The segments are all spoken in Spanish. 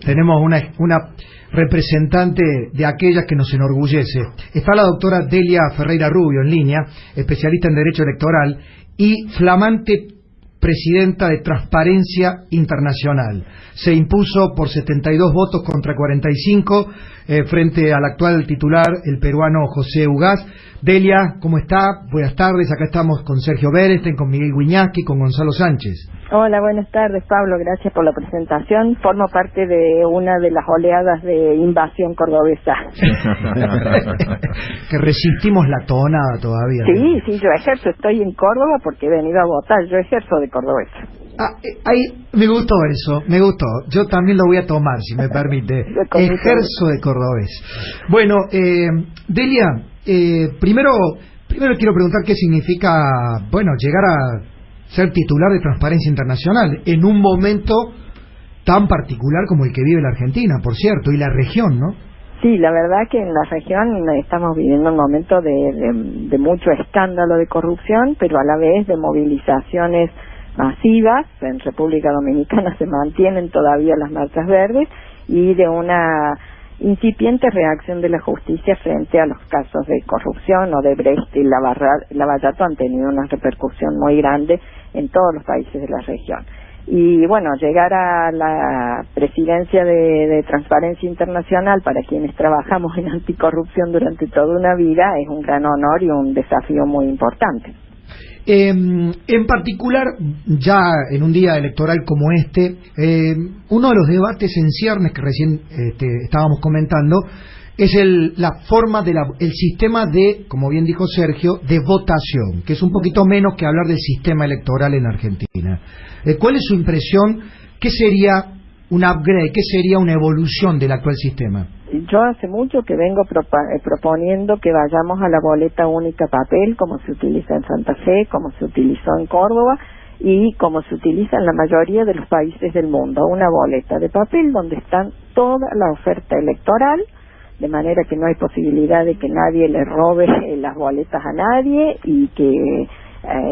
tenemos una representante de aquellas que nos enorgullece. Está la doctora Delia Ferreira Rubio en línea, especialista en Derecho Electoral y flamante presidenta de Transparencia Internacional. Se impuso por 72 votos contra 45 frente al actual titular, el peruano José Ugaz. Delia, ¿cómo está? Buenas tardes, acá estamos con Sergio Berenstein, con Miguel Wiñaski, con Gonzalo Sánchez. Hola, buenas tardes, Pablo, gracias por la presentación. Formo parte de una de las oleadas de invasión cordobesa. Que resistimos la tonada todavía. Sí, yo ejerzo, estoy en Córdoba porque he venido a votar, yo ejerzo de cordobesa. Me gustó eso, me gustó. Yo también lo voy a tomar, si me permite. Ejerzo de cordobés. Bueno, Delia, primero quiero preguntar qué significa, llegar a ser titular de Transparencia Internacional en un momento tan particular como el que vive la Argentina, por cierto, y la región, ¿no? Sí, la verdad que en la región estamos viviendo un momento de mucho escándalo de corrupción, pero a la vez de movilizaciones masivas. En República Dominicana se mantienen todavía las marchas verdes y de una incipiente reacción de la justicia frente a los casos de corrupción. Odebrecht y Lavallato han tenido una repercusión muy grande en todos los países de la región. Y bueno, llegar a la presidencia de Transparencia Internacional para quienes trabajamos en anticorrupción durante toda una vida es un gran honor y un desafío muy importante. En particular, ya en un día electoral como este, uno de los debates en ciernes que recién estábamos comentando es la forma el sistema de, como bien dijo Sergio, de votación, que es un poquito menos que hablar del sistema electoral en Argentina. ¿Cuál es su impresión? ¿Qué sería un upgrade? ¿Qué sería una evolución del actual sistema? Yo hace mucho que vengo proponiendo que vayamos a la boleta única papel, como se utiliza en Santa Fe, como se utilizó en Córdoba y como se utiliza en la mayoría de los países del mundo. Una boleta de papel donde están toda la oferta electoral, de manera que no hay posibilidad de que nadie le robe las boletas a nadie y que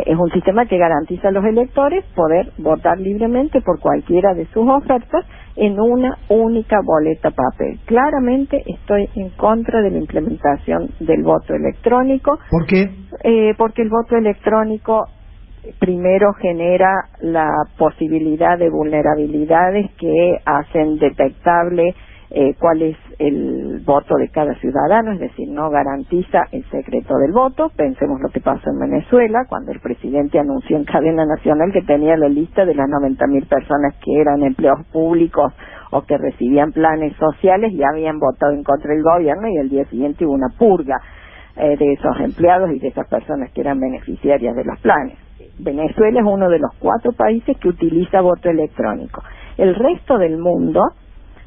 es un sistema que garantiza a los electores poder votar libremente por cualquiera de sus ofertas en una única boleta papel. Claramente estoy en contra de la implementación del voto electrónico. ¿Por qué? Porque el voto electrónico primero genera la posibilidad de vulnerabilidades que hacen detectable cuál es el voto de cada ciudadano, es decir, no garantiza el secreto del voto. Pensemos lo que pasó en Venezuela, cuando el presidente anunció en cadena nacional que tenía la lista de las 90.000 personas que eran empleados públicos o que recibían planes sociales y habían votado en contra del gobierno, y el día siguiente hubo una purga de esos empleados y de esas personas que eran beneficiarias de los planes. Venezuela es uno de los 4 países que utiliza voto electrónico. El resto del mundo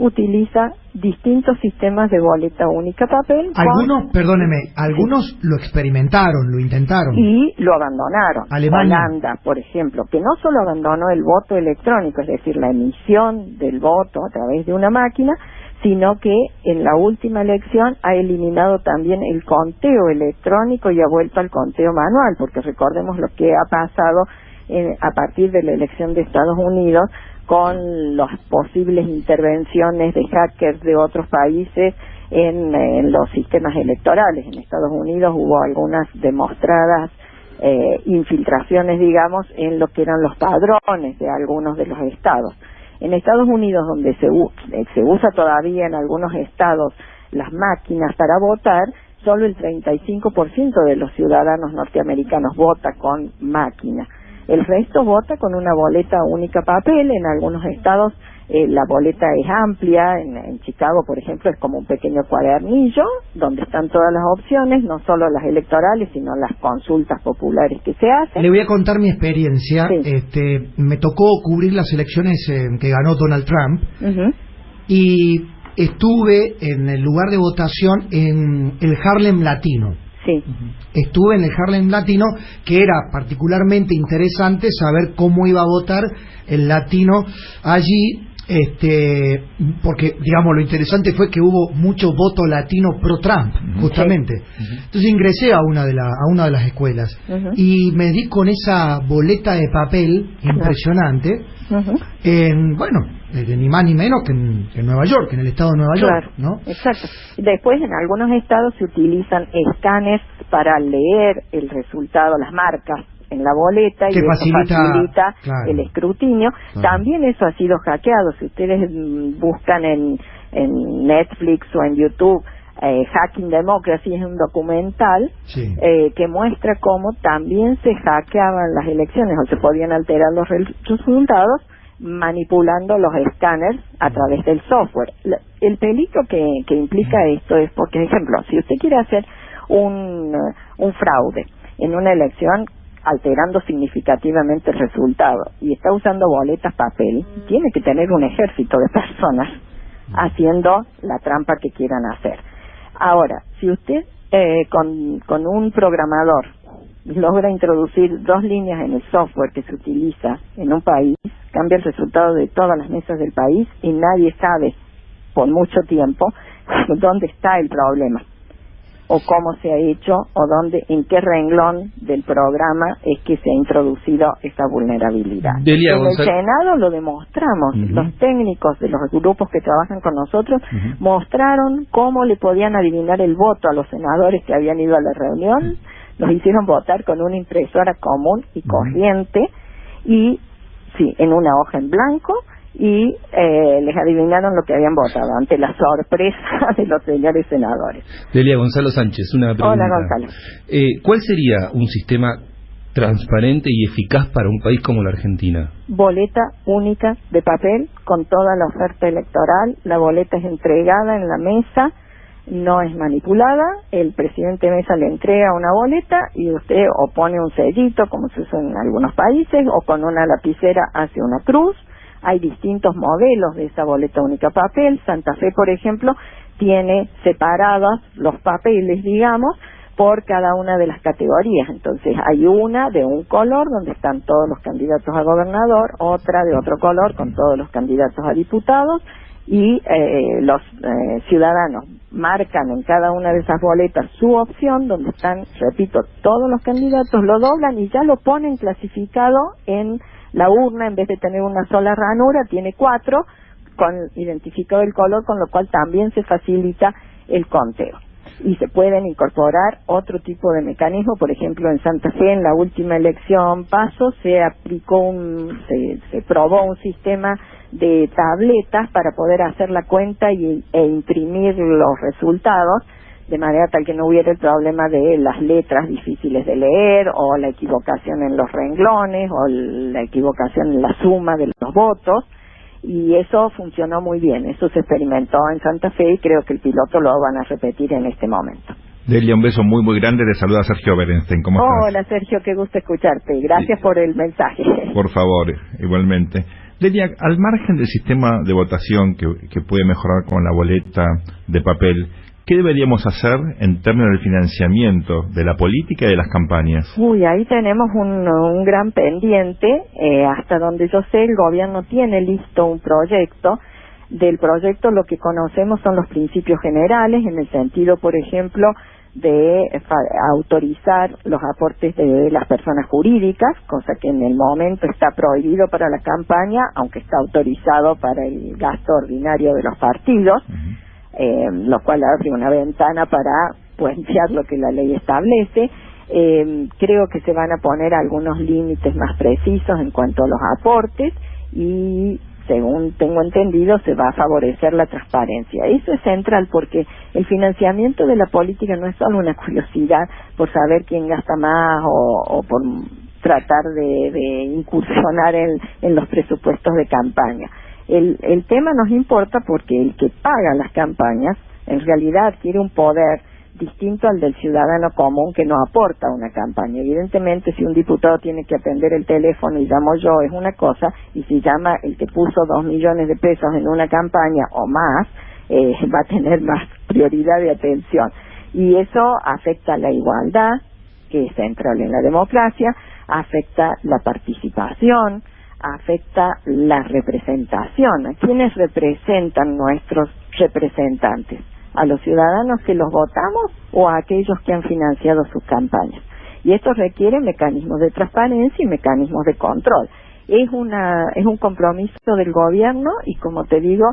utiliza distintos sistemas de boleta única papel. Algunos lo experimentaron, lo intentaron. Y lo abandonaron. Alemania. Holanda, por ejemplo, que no solo abandonó el voto electrónico, es decir, la emisión del voto a través de una máquina, sino que en la última elección ha eliminado también el conteo electrónico y ha vuelto al conteo manual, porque recordemos lo que ha pasado a partir de la elección de Estados Unidos, con las posibles intervenciones de hackers de otros países en los sistemas electorales. En Estados Unidos hubo algunas demostradas infiltraciones, digamos, en lo que eran los padrones de algunos de los estados. En Estados Unidos, donde se usa todavía en algunos estados las máquinas para votar, solo el 35% de los ciudadanos norteamericanos vota con máquina. El resto vota con una boleta única papel. En algunos estados la boleta es amplia. En Chicago, por ejemplo, es como un pequeño cuadernillo donde están todas las opciones, no solo las electorales, sino las consultas populares que se hacen. Le voy a contar mi experiencia. Sí. Me tocó cubrir las elecciones que ganó Donald Trump. Y estuve en el lugar de votación en el Harlem Latino. Sí. Estuve en el Harlem Latino, que era particularmente interesante saber cómo iba a votar el latino allí, porque, digamos, lo interesante fue que hubo mucho voto latino pro Trump, justamente. Entonces ingresé a una de las escuelas y me di con esa boleta de papel impresionante, bueno, ni más ni menos que en Nueva York, en el estado de Nueva York, ¿no? Exacto. Después, en algunos estados se utilizan escáneres para leer el resultado, las marcas en la boleta, y eso facilita el escrutinio. También eso ha sido hackeado. Si ustedes buscan en Netflix o en YouTube, Hacking Democracy, es un documental que muestra cómo también se hackeaban las elecciones o se podían alterar los resultados manipulando los escáneres a través del software. El peligro que implica esto es porque, por ejemplo, si usted quiere hacer un fraude en una elección alterando significativamente el resultado y está usando boletas papel, tiene que tener un ejército de personas haciendo la trampa que quieran hacer. Ahora, si usted con un programador logra introducir 2 líneas en el software que se utiliza en un país, cambia el resultado de todas las mesas del país y nadie sabe por mucho tiempo dónde está el problema o cómo se ha hecho o en qué renglón del programa es que se ha introducido esta vulnerabilidad. En el Senado lo demostramos. Los técnicos de los grupos que trabajan con nosotros mostraron cómo le podían adivinar el voto a los senadores que habían ido a la reunión. Los hicieron votar con una impresora común y corriente y en una hoja en blanco, y les adivinaron lo que habían votado ante la sorpresa de los señores senadores. Delia, Gonzalo Sánchez, una pregunta. Hola, Gonzalo. ¿Cuál sería un sistema transparente y eficaz para un país como la Argentina? Boleta única de papel con toda la oferta electoral. La boleta es entregada en la mesa, no es manipulada. El presidente Mesa le entrega una boleta y usted o pone un sellito, como se usa en algunos países, o con una lapicera hace una cruz. Hay distintos modelos de esa boleta única papel. Santa Fe, por ejemplo, tiene separados los papeles, digamos, por cada una de las categorías. Entonces hay una de un color donde están todos los candidatos a gobernador, otra de otro color con todos los candidatos a diputados, y los ciudadanos marcan en cada una de esas boletas su opción, donde están, repito, todos los candidatos, lo doblan y ya lo ponen clasificado en la urna. En vez de tener una sola ranura, tiene 4 con identificado el color, con lo cual también se facilita el conteo. Y se pueden incorporar otro tipo de mecanismo. Por ejemplo, en Santa Fe, en la última elección PASO, se aplicó se probó un sistema de tabletas para poder hacer la cuenta e imprimir los resultados, de manera tal que no hubiera el problema de las letras difíciles de leer, o la equivocación en los renglones, o la equivocación en la suma de los votos, y eso funcionó muy bien. Eso se experimentó en Santa Fe y creo que el piloto lo van a repetir en este momento. Delia, un beso muy muy grande. Te saluda Sergio Berenstein. ¿Cómo estás? Hola, Sergio, qué gusto escucharte. Gracias por el mensaje. Por favor, igualmente. Delia, al margen del sistema de votación que puede mejorar con la boleta de papel, ¿qué deberíamos hacer en términos del financiamiento de la política y de las campañas? Ahí tenemos un gran pendiente. Hasta donde yo sé, el gobierno tiene listo un proyecto. Del proyecto lo que conocemos son los principios generales, en el sentido, por ejemplo, de autorizar los aportes de las personas jurídicas, cosa que en el momento está prohibido para la campaña, aunque está autorizado para el gasto ordinario de los partidos. Lo cual abre una ventana para puentear lo que la ley establece. Creo que se van a poner algunos límites más precisos en cuanto a los aportes y, según tengo entendido, se va a favorecer la transparencia. Eso es central porque el financiamiento de la política no es solo una curiosidad por saber quién gasta más o por tratar de incursionar en los presupuestos de campaña. El tema nos importa porque el que paga las campañas en realidad adquiere un poder distinto al del ciudadano común que no aporta a una campaña. Evidentemente, si un diputado tiene que atender el teléfono y llamo yo, es una cosa, y si llama el que puso 2 millones de pesos en una campaña o más, va a tener más prioridad de atención. Y eso afecta la igualdad, que es central en la democracia, afecta la participación, afecta la representación. ¿A quiénes representan nuestros representantes? ¿A los ciudadanos que los votamos o a aquellos que han financiado sus campañas? Y esto requiere mecanismos de transparencia y mecanismos de control. es un compromiso del gobierno y, como te digo,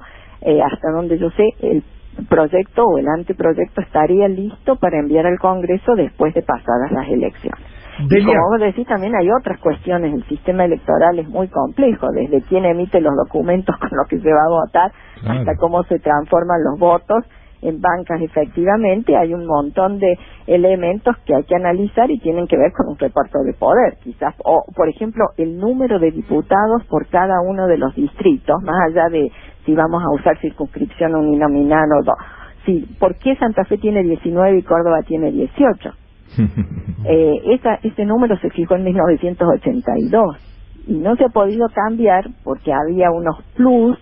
hasta donde yo sé, el proyecto o el anteproyecto estaría listo para enviar al Congreso después de pasadas las elecciones. Y como vos decís, también hay otras cuestiones. El sistema electoral es muy complejo, desde quién emite los documentos con los que se va a votar, claro, hasta cómo se transforman los votos en bancas. Efectivamente, hay un montón de elementos que hay que analizar y tienen que ver con un reparto de poder, quizás, o por ejemplo, el número de diputados por cada uno de los distritos, más allá de si vamos a usar circunscripción uninominal o dos. Sí, ¿por qué Santa Fe tiene 19 y Córdoba tiene 18? Ese número se fijó en 1982 y no se ha podido cambiar porque había unos plus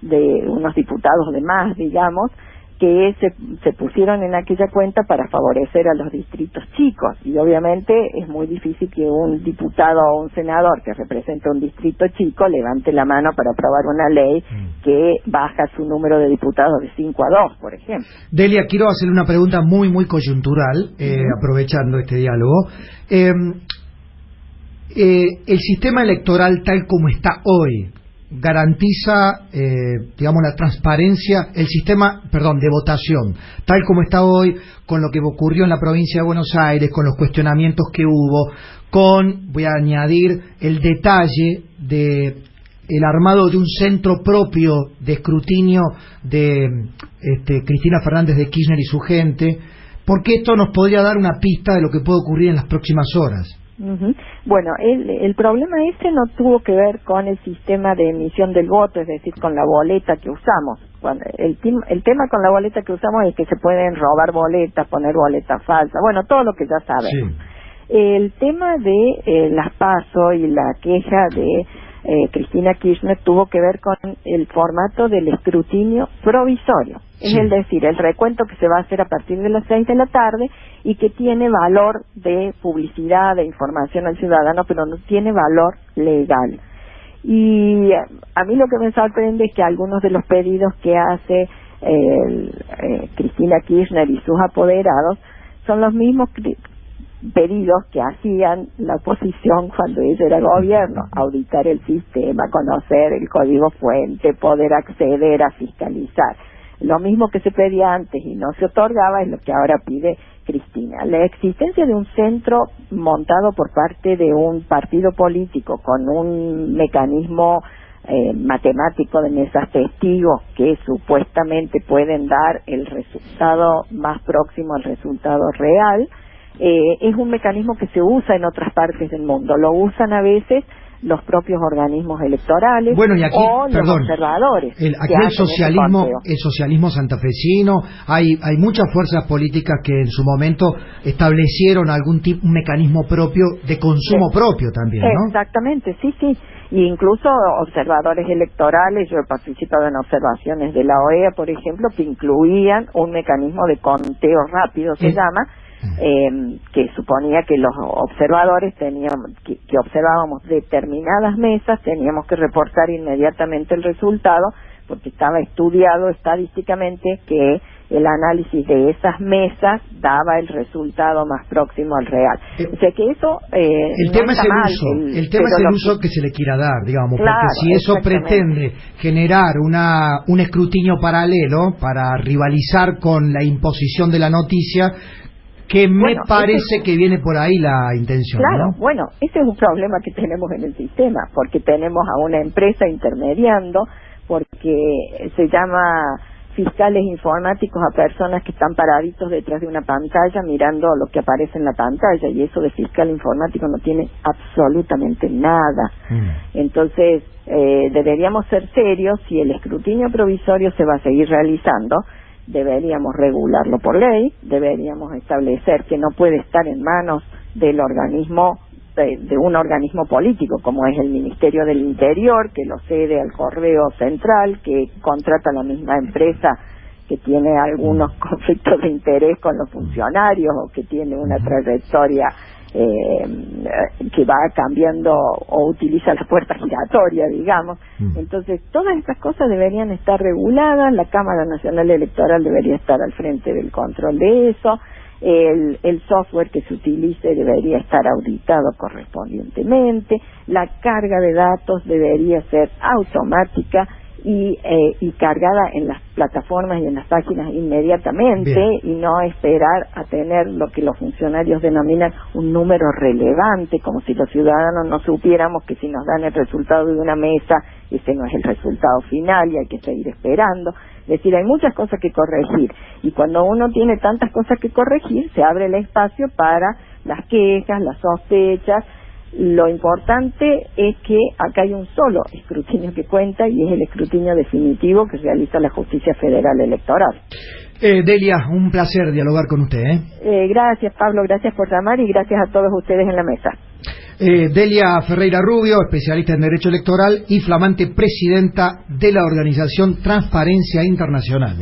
de unos diputados de más, digamos, que se pusieron en aquella cuenta para favorecer a los distritos chicos, y obviamente es muy difícil que un diputado o un senador que representa un distrito chico levante la mano para aprobar una ley que baja su número de diputados de 5 a 2, por ejemplo. Delia, quiero hacerle una pregunta muy coyuntural, aprovechando este diálogo. El sistema electoral tal como está hoy garantiza, digamos, la transparencia, el sistema, de votación, tal como está hoy, con lo que ocurrió en la provincia de Buenos Aires, con los cuestionamientos que hubo, voy a añadir el detalle de el armado de un centro propio de escrutinio de Cristina Fernández de Kirchner y su gente, porque esto nos podría dar una pista de lo que puede ocurrir en las próximas horas. Bueno, el problema ese no tuvo que ver con el sistema de emisión del voto, es decir, con la boleta que usamos. El tema con la boleta que usamos es que se pueden robar boletas, poner boletas falsas, bueno, todo lo que ya sabemos. Sí. El tema de las PASO y la queja de Cristina Kirchner tuvo que ver con el formato del escrutinio provisorio. Sí. Es decir, el recuento que se va a hacer a partir de las 6 de la tarde y que tiene valor de publicidad, de información al ciudadano, pero no tiene valor legal. Y a mí lo que me sorprende es que algunos de los pedidos que hace Cristina Kirchner y sus apoderados son los mismos pedidos que hacían la oposición cuando ella era gobierno: auditar el sistema, conocer el código fuente, poder acceder a fiscalizar. Lo mismo que se pedía antes y no se otorgaba es lo que ahora pide Cristina. La existencia de un centro montado por parte de un partido político con un mecanismo matemático de mesas testigos que supuestamente pueden dar el resultado más próximo al resultado real, es un mecanismo que se usa en otras partes del mundo. Lo usan a veces los propios organismos electorales, bueno, y aquí, o los observadores. Aquí el socialismo santafesino, hay muchas fuerzas políticas que en su momento establecieron un mecanismo propio de consumo propio también, ¿no? Exactamente, sí. Y incluso observadores electorales. Yo he participado en observaciones de la OEA, por ejemplo, que incluían un mecanismo de conteo rápido, se llama, que suponía que los observadores teníamos que observábamos determinadas mesas, teníamos que reportar inmediatamente el resultado, porque estaba estudiado estadísticamente que el análisis de esas mesas daba el resultado más próximo al real. O sea que eso el tema es el uso que se le quiera dar, digamos, claro, porque si eso pretende generar un escrutinio paralelo para rivalizar con la imposición de la noticia, que me parece que viene por ahí la intención, claro, ¿no? Bueno, ese es un problema que tenemos en el sistema, porque tenemos a una empresa intermediando, porque se llama fiscales informáticos a personas que están paraditos detrás de una pantalla mirando lo que aparece en la pantalla, y eso de fiscal informático no tiene absolutamente nada. Entonces, deberíamos ser serios. Si el escrutinio provisorio se va a seguir realizando, deberíamos regularlo por ley, deberíamos establecer que no puede estar en manos del organismo, de un organismo político como es el Ministerio del Interior, que lo cede al Correo Central, que contrata la misma empresa que tiene algunos conflictos de interés con los funcionarios o que tiene una trayectoria que va cambiando o utiliza la puerta giratoria, digamos. Entonces, todas estas cosas deberían estar reguladas. La Cámara Nacional Electoral debería estar al frente del control de eso. el software que se utilice debería estar auditado correspondientemente, la carga de datos debería ser automática y cargada en las plataformas y en las páginas inmediatamente. Bien. Y no esperar a tener lo que los funcionarios denominan un número relevante, como si los ciudadanos no supiéramos que si nos dan el resultado de una mesa, ese no es el resultado final y hay que seguir esperando. Es decir, hay muchas cosas que corregir, y cuando uno tiene tantas cosas que corregir, se abre el espacio para las quejas, las sospechas. Lo importante es que acá hay un solo escrutinio que cuenta, y es el escrutinio definitivo que realiza la Justicia Federal Electoral. Delia, un placer dialogar con usted. Gracias, Pablo, gracias por llamar y gracias a todos ustedes en la mesa. Delia Ferreira Rubio, especialista en Derecho Electoral y flamante presidenta de la organización Transparencia Internacional.